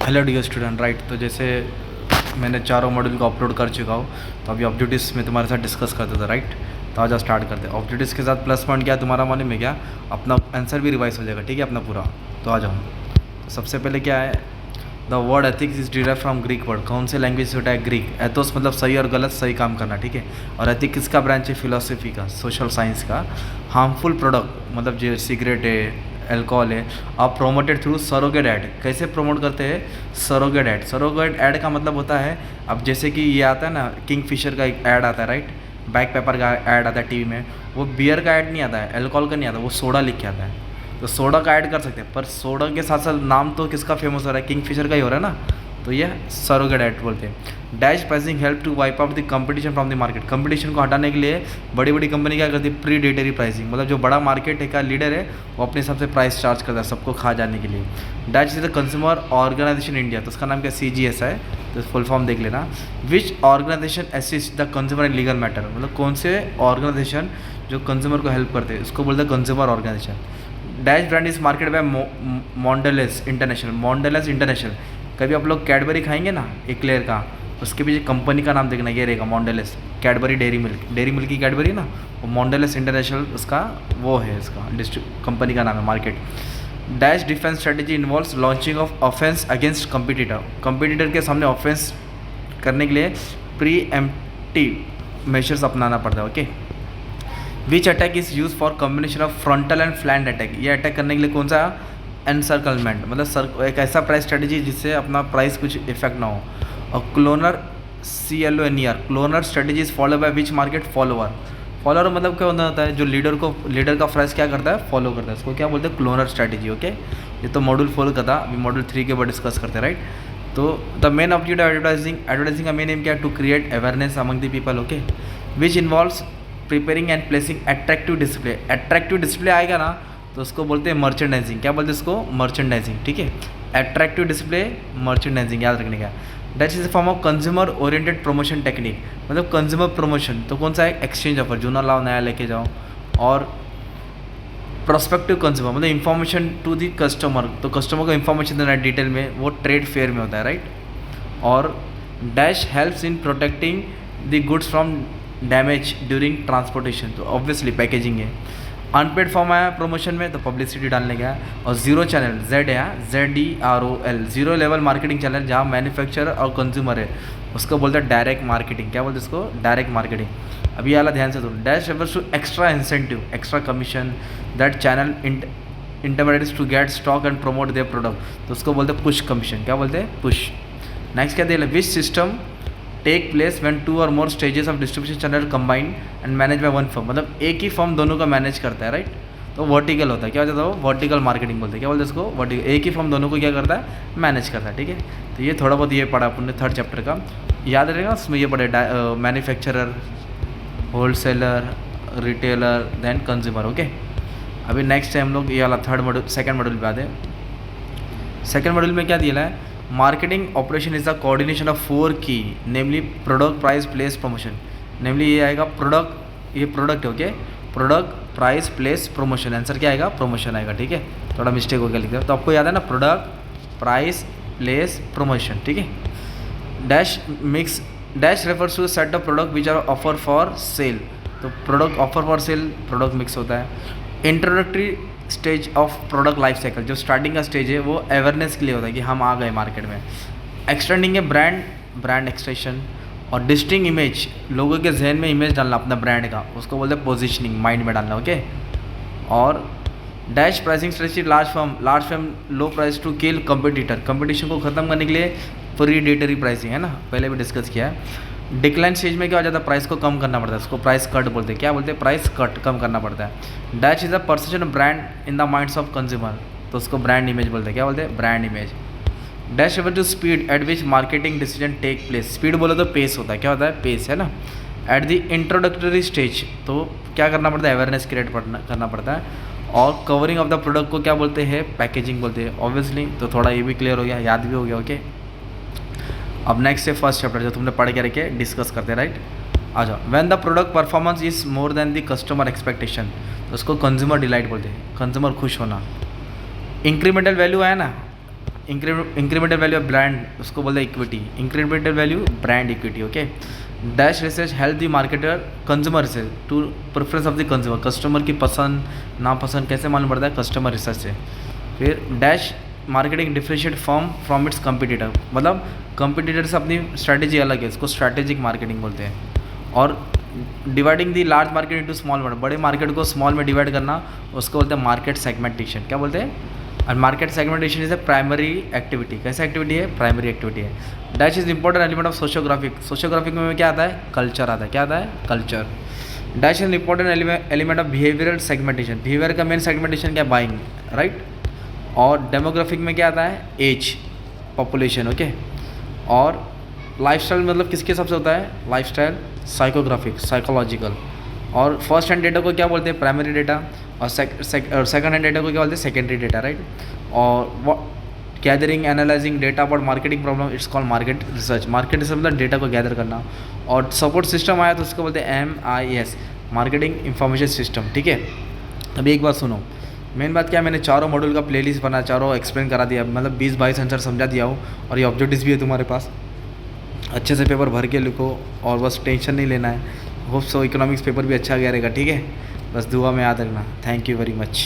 Hello dear student right. तो जैसे मैंने चारों मॉड्यूल को अपलोड कर चुका हूँ, तो अभी ऑब्जेक्टिव्स में तुम्हारे साथ डिस्कस करते थे राइट। तो आज स्टार्ट करते हैं। ऑब्जेक्टिव्स के साथ प्लस पॉइंट क्या है तुम्हारा मालूम है क्या? अपना आंसर भी रिवाइज हो जाएगा, ठीक है अपना पूरा। तो आ जाओ। तो सबसे पहले क्या है, the word ethics is derive from Greek word. कौन से लैंग्वेज से उठा है? ग्रीक। एथोस मतलब सही और गलत, सही काम करना, ठीक है। और एथिक किसका ब्रांच है? फिलोसफी का, सोशल साइंस का। हार्मफुल प्रोडक्ट मतलब जो सिगरेट है, अल्कोहल है, आप प्रोमोटेड थ्रू सरोगेट ऐड। कैसे प्रमोट करते हैं? Surrogate add. सरोगेट ऐड का मतलब होता है, अब जैसे कि ये आता है ना, किंग फिशर का एक ऐड आता है राइट, बैक पेपर का ऐड आता है टीवी में। वो बियर का ऐड नहीं आता है, अल्कोहल का नहीं आता, वो सोडा लिख के आता है। तो सोडा का ऐड कर सकते हैं, पर सोडा के साथ साथ नाम तो किसका फेमस हो रहा है? किंग फिशर का ही हो रहा है ना। तो ये सरोगेट ऐड बोलते हैं। Dash pricing help to wipe out the competition from the market. Competition को हटाने के लिए बड़ी बड़ी कंपनी क्या करती है? प्रीडेटरी प्राइसिंग, मतलब जो बड़ा मार्केट है का लीडर है वो अपने हिसाब से प्राइस चार्ज करता है सबको खा जाने के लिए। Dash is the consumer organisation India, तो उसका नाम क्या? CGS है। तो फुल फॉर्म देख लेना। Which organisation assist the consumer in legal matter, मतलब कौन से ऑर्गेनाइजेशन जो कंज्यूमर को हेल्प करते हैं उसको बोलते हैं consumer organisation. Dash brand is market by Mondelez International. Mondelez International, कभी आप लोग कैडबरी खाएंगे ना एक्लेयर का, उसके पीछे कंपनी का नाम देखना, ये रहेगा Mondelez. Cadbury Dairy Milk, Dairy Milk की कैडबरी ना, वो मॉन्डेलेस इंटरनेशनल उसका वो है, इसका कंपनी का नाम है market. Dash defence strategy involves launching of offence against competitor. Competitor के सामने ऑफेंस करने के लिए प्री एम्प्टिव मेजर्स अपनाना पड़ता है। Okay. Which attack is use for combination of frontal and flank attack. ये अटैक करने के लिए कौन सा? एनसर्कलमेंट, मतलब एक ऐसा प्राइस स्ट्रेटेजी जिससे अपना प्राइस कुछ इफेक्ट ना हो। और cloner, CLONER, cloner strategy is follow by which market? Follower. Follower मतलब क्या होता है? जो लीडर का प्राइस क्या करता है? फॉलो करता है, उसको क्या बोलते हैं? Cloner strategy. ओके। ये तो मॉड्यूल 4 का था, अभी मॉड्यूल 3 के ऊपर डिस्कस करते हैं राइट। तो द मेन ऑब्जेक्टिव एडवर्टाइजिंग का मेन एम क्या है? To create awareness among the people. Okay. Which involves preparing and placing attractive display. Attractive display आएगा ना तो उसको बोलते हैं मर्चेंडाइजिंग। क्या बोलते हैं इसको? मर्चेंडाइजिंग, ठीक है। अट्रैक्टिव डिस्प्ले, मर्चेंडाइजिंग, याद रखने का। That is a form of consumer oriented promotion technique, मतलब कंज्यूमर प्रमोशन तो कौन सा है? एक्सचेंज ऑफर, जूना लाओ नया लेके जाओ। और प्रोस्पेक्टिव कंज्यूमर मतलब इंफॉर्मेशन टू दी कस्टमर, तो कस्टमर को इंफॉर्मेशन देना है डिटेल में, वो ट्रेड फेयर में होता है राइट। और dash helps in protecting the goods from damage during transportation, तो ऑब्वियसली पैकेजिंग है। अनपेड फॉर्म आया प्रमोशन में तो पब्लिसिटी डालने का है। और जीरो चैनल, Z है, ZEROL, zero level marketing channel, जहाँ मैन्युफैक्चरर और कंज्यूमर है उसको बोलते हैं डायरेक्ट मार्केटिंग। क्या बोलते हैं इसको? Direct marketing. अभी ये वाला ध्यान से सुनो। Dash refers to extra incentive, extra commission that channel intermediates to get stock and promote their product, तो उसको बोलते हैं पुश कमीशन। क्या बोलते हैं? पुश। नेक्स्ट क्या दे? Which system take place when 2 और more stages of distribution channel combine and manage by one firm, मतलब एक ही फर्म दोनों का मैनेज करता है राइट। तो वर्टिकल होता है, क्या होता है? वो वर्टिकल मार्केटिंग बोलते हैं। क्या बोलते हैं इसको? वर्टिकल, एक ही फर्म दोनों को क्या करता है? मैनेज करता है, ठीक है। तो ये थोड़ा बहुत ये पढ़ा अपन ने 3rd चैप्टर का, याद रहेगा। उसमें ये पढ़े manufacturer, wholesaler, retailer, then consumer. Okay. अभी नेक्स्ट टाइम हम लोग ये वाला 3rd मॉड्यूल, 2nd मॉड्यूल पे आते हैं। 2nd मॉड्यूल में क्या दिया है? Marketing operation is the coordination of 4 की, नेमली प्रोडक्ट, प्राइस, प्लेस, प्रमोशन। नेमली ये आएगा प्रोडक्ट, ये प्रोडक्ट है okay. Product, price, place, promotion. Answer क्या आएगा? प्रमोशन आएगा, ठीक है। थोड़ा मिस्टेक हो गया लिख दिया, तो आपको याद है ना, प्रोडक्ट, प्राइस, प्लेस, प्रमोशन, ठीक है। Dash mix, dash refers to set of product which are offer for sale, तो product offer for sale product mix होता है। Introductory stage of product life cycle, जो स्टार्टिंग का स्टेज है वो awareness के लिए होता है कि हम आ गए मार्केट में। एक्सटेंडिंग है ब्रांड एक्सटेंशन। और डिस्टिंग इमेज, लोगों के जहन में इमेज डालना अपना ब्रांड का, उसको बोलते हैं पोजीशनिंग, माइंड में डालना। ओके। और dash pricing strategy, large firm low price to kill competitor, competition को ख़त्म करने के लिए प्रीडेटरी प्राइसिंग है ना, पहले भी डिस्कस किया है। डिक्लाइन स्टेज में क्या हो जाता है? प्राइस को कम करना पड़ता है, उसको प्राइस कट बोलते हैं। क्या बोलते हैं? प्राइस कट, कम करना पड़ता है। Dash is a perception brand in the minds of consumer, तो उसको ब्रांड इमेज बोलते हैं। क्या बोलते हैं? Brand image. Dash refer to speed at which marketing decision take place, speed बोलो तो पेस होता है। क्या होता है? पेस है ना। एट द इंट्रोडक्टरी स्टेज, तो क्या करना पड़ता है? अवेयरनेस क्रिएट करना पड़ता है। और कवरिंग ऑफ द प्रोडक्ट को क्या बोलते हैं? पैकेजिंग बोलते हैं ऑब्वियसली। तो थोड़ा ये भी क्लियर हो गया, याद भी हो गया। ओके। अब नेक्स्ट है 1st चैप्टर, जो तुमने पढ़ के रखे डिस्कस करते राइट। आ जाओ। When the product performance is more than the customer expectation, तो उसको कंज्यूमर डिलाइट बोलते हैं, कंज्यूमर खुश होना। इंक्रीमेंटल वैल्यू है ना, इंक्रीमेंटल वैल्यू ऑफ ब्रांड, उसको बोलते हैं equity, incremental value brand equity, okay. Dash research help the marketer consumer से to preference of the consumer, customer की पसंद नापसंद कैसे मालूम पड़ता है, कस्टमर रिसर्च से। फिर dash marketing differentiate firm from its competitor, मतलब कंपटीटर से अपनी स्ट्रैटेजी अलग है, इसको स्ट्रैटेजिक मार्केटिंग बोलते हैं। और dividing the large market into small market, बड़े मार्केट को स्मॉल में डिवाइड करना, उसको बोलते हैं मार्केट सेगमेंटेशन, क्या बोलते हैं। और market segmentation is a primary activity, कैसे एक्टिविटी है, प्राइमरी एक्टिविटी है। Dash is important element of sociographic, sociographic में क्या आता है, कल्चर आता है, क्या आता है, culture. Dash is important element of behavioural segmentation, behaviour का मेन सेगमेंटेशन क्या, बाइंग, राइट। और डेमोग्राफिक में क्या आता है, एज, पॉपुलेशन, ओके। और लाइफस्टाइल मतलब किसके हिसाब से होता है, लाइफस्टाइल, साइकोग्राफिक, साइकोलॉजिकल। और फर्स्ट हैंड डेटा को क्या बोलते हैं, प्राइमरी डेटा। और सेकंड हैंड डेटा को क्या बोलते हैं, सेकेंडरी डेटा, राइट। और gathering analysing data about marketing problem, it's called market research, market research मतलब डेटा को गैदर करना। और सपोर्ट सिस्टम आया तो उसको बोलते हैं MIS, मार्केटिंग इंफॉर्मेशन सिस्टम, ठीक है। अभी एक बात सुनो, मेन बात क्या है, मैंने चारों मॉड्यूल का प्लेलिस्ट बना, चारों एक्सप्लेन करा दिया, मतलब 20-22 आंसर समझा दिया हो। और ये ऑब्जेक्टिव्स भी है तुम्हारे पास, अच्छे से पेपर भर के लिखो और बस टेंशन नहीं लेना है। होप सो इकोनॉमिक्स पेपर भी अच्छा गया रहेगा, ठीक है। बस दुआ में याद रखना। Thank you very much.